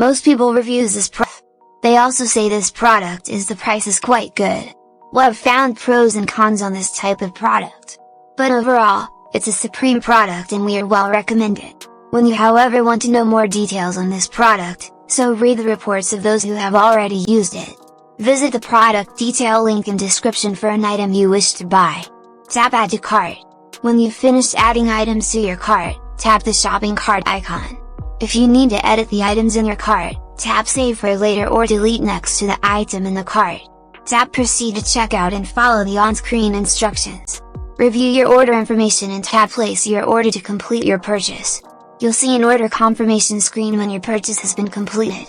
Most people reviews this product. They also say this product is the price is quite good. Well, I've found pros and cons on this type of product. But overall, it's a supreme product and we are well recommend it. When you however want to know more details on this product, so read the reports of those who have already used it. Visit the product detail link in description for an item you wish to buy. Tap Add to Cart. When you've finished adding items to your cart, tap the shopping cart icon. If you need to edit the items in your cart, tap Save for later or delete next to the item in the cart. Tap Proceed to checkout and follow the on-screen instructions. Review your order information and tap Place your order to complete your purchase. You'll see an order confirmation screen when your purchase has been completed.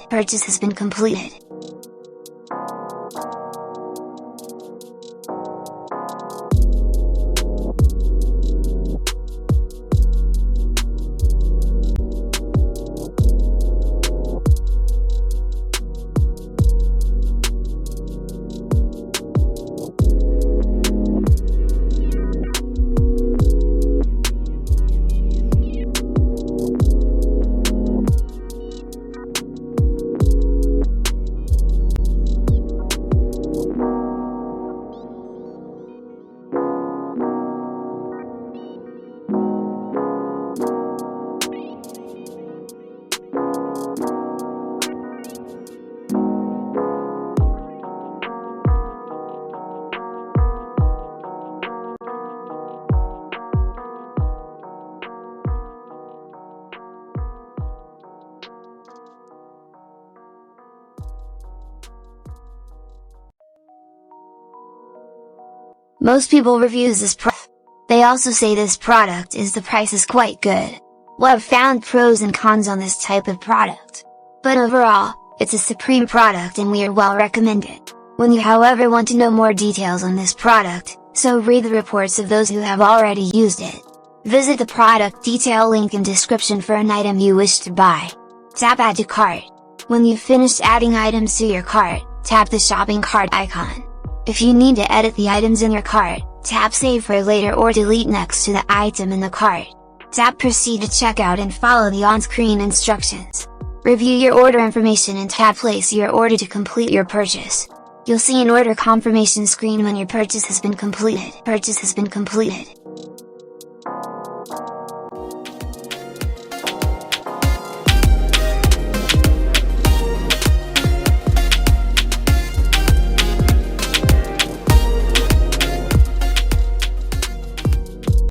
Most people reviews this product. They also say this product is the price is quite good. Well, I've found pros and cons on this type of product. But overall, it's a supreme product and we are well recommend it. When you however want to know more details on this product, so read the reports of those who have already used it. Visit the product detail link in description for an item you wish to buy. Tap Add to Cart. When you've finished adding items to your cart, tap the shopping cart icon. If you need to edit the items in your cart, tap Save for later or delete next to the item in the cart. Tap Proceed to checkout and follow the on-screen instructions. Review your order information and tap Place your order to complete your purchase. You'll see an order confirmation screen when your purchase has been completed.